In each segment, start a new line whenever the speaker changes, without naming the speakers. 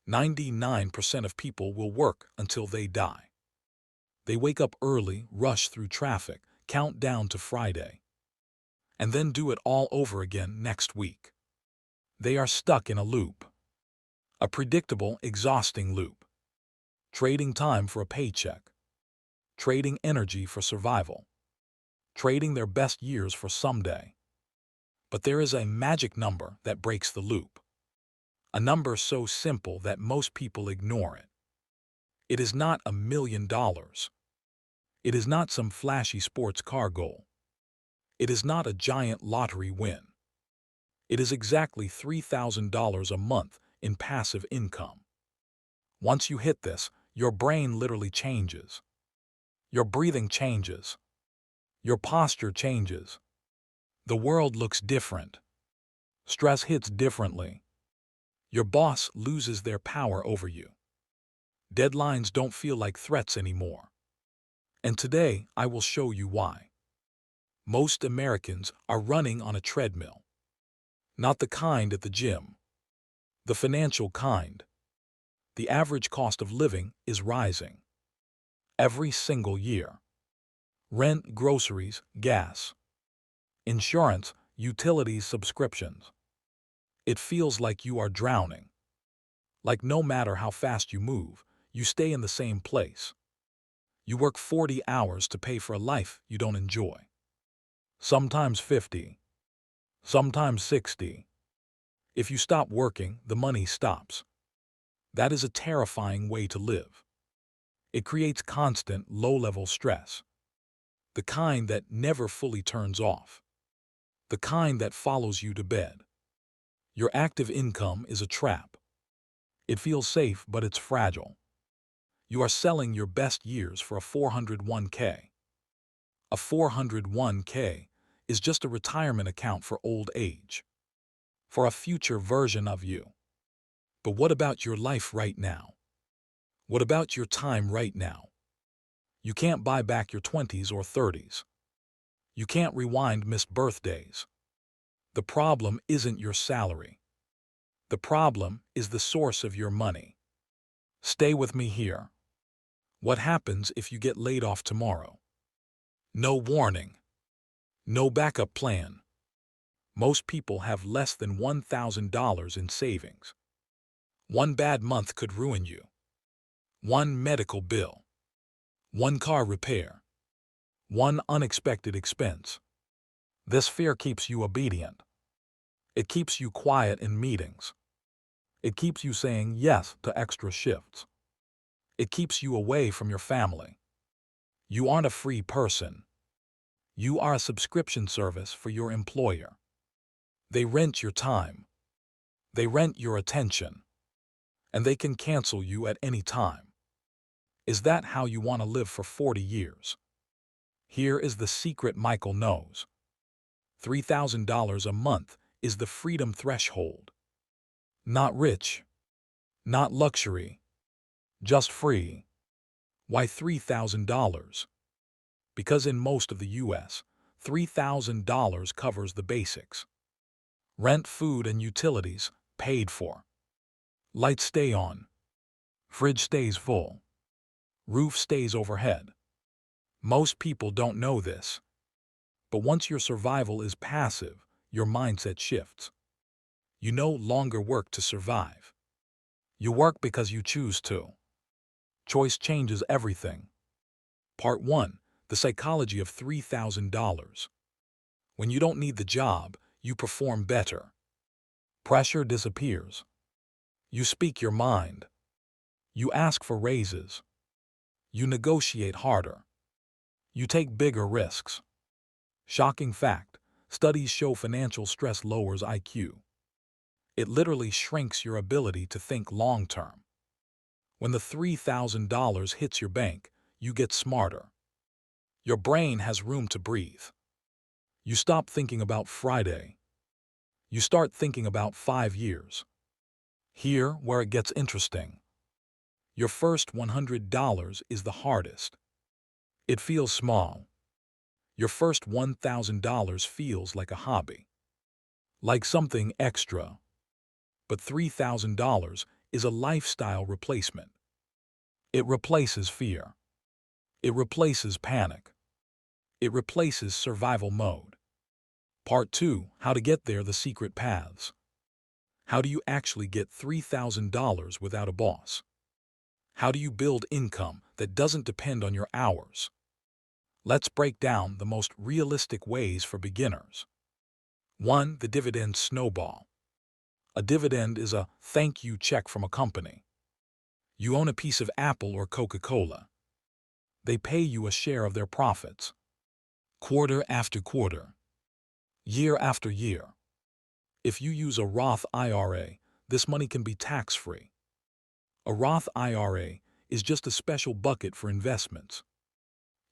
99% of people will work until they die. They wake up early, rush through traffic, count down to Friday, and then do it all over again next week. They are stuck in a loop. A predictable, exhausting loop. Trading time for a paycheck. Trading energy for survival. Trading their best years for someday. But there is a magic number that breaks the loop. A number so simple that most people ignore it. It is not $1 million. It is not some flashy sports car goal. It is not a giant lottery win. It is exactly $3,000 a month in passive income. Once you hit this, your brain literally changes. Your breathing changes. Your posture changes. The world looks different. Stress hits differently. Your boss loses their power over you. Deadlines don't feel like threats anymore. And today, I will show you why. Most Americans are running on a treadmill. Not the kind at the gym. The financial kind. The average cost of living is rising. Every single year. Rent, groceries, gas. Insurance, utilities, subscriptions. It feels like you are drowning. Like no matter how fast you move, you stay in the same place. You work 40 hours to pay for a life you don't enjoy. Sometimes 50. Sometimes 60. If you stop working, the money stops. That is a terrifying way to live. It creates constant, low-level stress. The kind that never fully turns off. The kind that follows you to bed. Your active income is a trap. It feels safe, but it's fragile. You are selling your best years for a 401k. A 401k is just a retirement account for old age. For a future version of you. But what about your life right now? What about your time right now? You can't buy back your 20s or 30s. You can't rewind missed birthdays. The problem isn't your salary. The problem is the source of your money. Stay with me here. What happens if you get laid off tomorrow? No warning. No backup plan. Most people have less than $1,000 in savings. One bad month could ruin you. One medical bill. One car repair. One unexpected expense. This fear keeps you obedient. It keeps you quiet in meetings. It keeps you saying yes to extra shifts. It keeps you away from your family. You aren't a free person. You are a subscription service for your employer. They rent your time. They rent your attention. And they can cancel you at any time. Is that how you want to live for 40 years? Here is the secret Michael knows. $3,000 a month is the freedom threshold. Not rich. Not luxury. Just free. Why $3,000? Because in most of the U.S., $3,000 covers the basics. Rent, food, and utilities paid for. Lights stay on. Fridge stays full. Roof stays overhead. Most people don't know this. But once your survival is passive, your mindset shifts. You no longer work to survive. You work because you choose to. Choice changes everything. Part 1. The psychology of $3,000. When you don't need the job, you perform better. Pressure disappears. You speak your mind. You ask for raises. You negotiate harder. You take bigger risks. Shocking fact, studies show financial stress lowers IQ. It literally shrinks your ability to think long-term. When the $3,000 hits your bank, you get smarter. Your brain has room to breathe. You stop thinking about Friday. You start thinking about 5 years. Here, where it gets interesting. Your first $100 is the hardest. It feels small. Your first $1,000 feels like a hobby. Like something extra. But $3,000 is a lifestyle replacement. It replaces fear. It replaces panic. It replaces survival mode. Part 2. How to get there, the secret paths. How do you actually get $3,000 without a boss? How do you build income that doesn't depend on your hours? Let's break down the most realistic ways for beginners. 1. The dividend snowball. A dividend is a thank you check from a company. You own a piece of Apple or Coca-Cola. They pay you a share of their profits. Quarter after quarter. Year after year. If you use a Roth IRA, this money can be tax-free. A Roth IRA is just a special bucket for investments.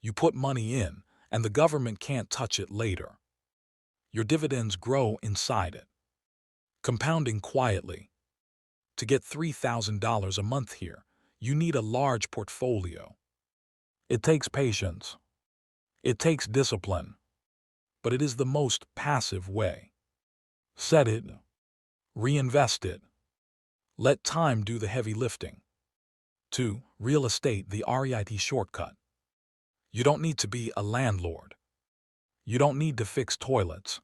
You put money in, and the government can't touch it later. Your dividends grow inside it, compounding quietly. To get $3,000 a month here, you need a large portfolio. It takes patience. It takes discipline. But it is the most passive way. Set it. Reinvest it. Let time do the heavy lifting. 2. Real estate, the REIT shortcut. You don't need to be a landlord. You don't need to fix toilets.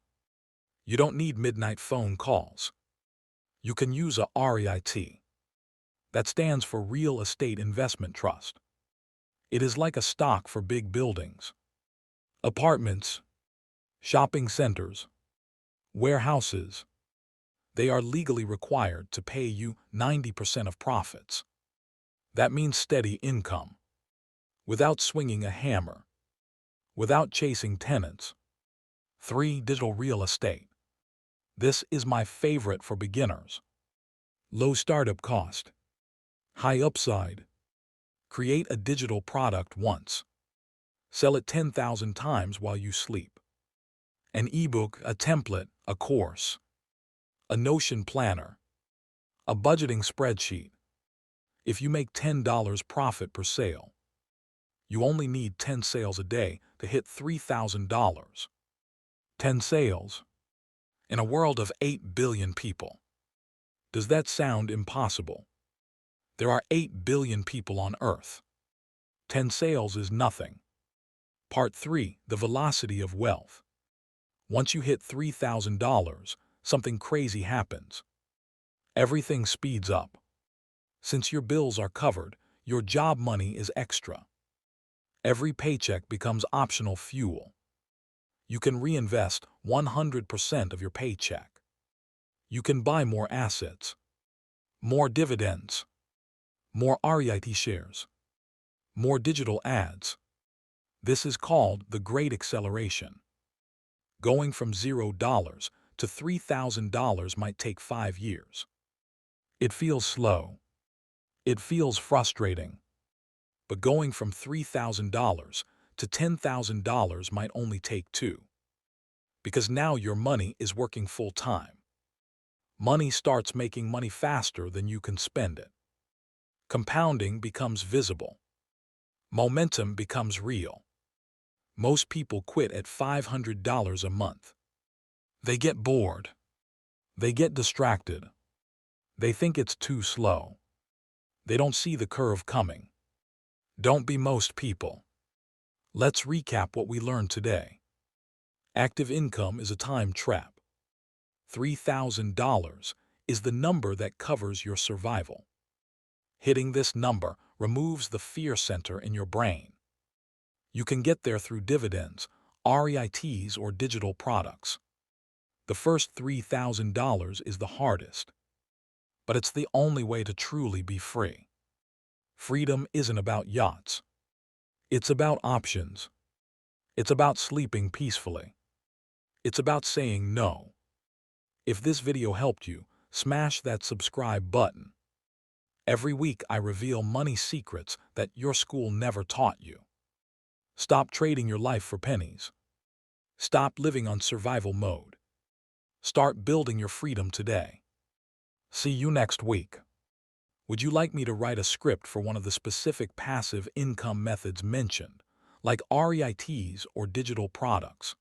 You don't need midnight phone calls. You can use a REIT. That stands for Real Estate Investment Trust. It is like a stock for big buildings. Apartments, shopping centers, warehouses. They are legally required to pay you 90% of profits. That means steady income. Without swinging a hammer. Without chasing tenants. 3. Digital real estate. This is my favorite for beginners. Low startup cost. High upside. Create a digital product once. Sell it 10,000 times while you sleep. An ebook, a template, a course. A Notion planner. A budgeting spreadsheet. If you make $10 profit per sale, you only need 10 sales a day to hit $3,000. 10 sales. In a world of 8 billion people. Does that sound impossible? There are 8 billion people on Earth. 10 sales is nothing. Part 3. The velocity of wealth. Once you hit $3,000, something crazy happens. Everything speeds up. Since your bills are covered, your job money is extra. Every paycheck becomes optional fuel. You can reinvest 100% of your paycheck. You can buy more assets, more dividends, more REIT shares, more digital ads. This is called the Great Acceleration. Going from $0 to $3,000 might take 5 years. It feels slow. It feels frustrating. But going from $3,000 to $10,000 might only take 2. Because now your money is working full-time. Money starts making money faster than you can spend it. Compounding becomes visible. Momentum becomes real. Most people quit at $500 a month. They get bored. They get distracted. They think it's too slow. They don't see the curve coming. Don't be most people. Let's recap what we learned today. Active income is a time trap. $3,000 is the number that covers your survival. Hitting this number removes the fear center in your brain. You can get there through dividends, REITs, or digital products. The first $3,000 is the hardest. But it's the only way to truly be free. Freedom isn't about yachts. It's about options. It's about sleeping peacefully. It's about saying no. If this video helped you, smash that subscribe button. Every week I reveal money secrets that your school never taught you. Stop trading your life for pennies. Stop living on survival mode. Start building your freedom today. See you next week. Would you like me to write a script for one of the specific passive income methods mentioned, like REITs or digital products?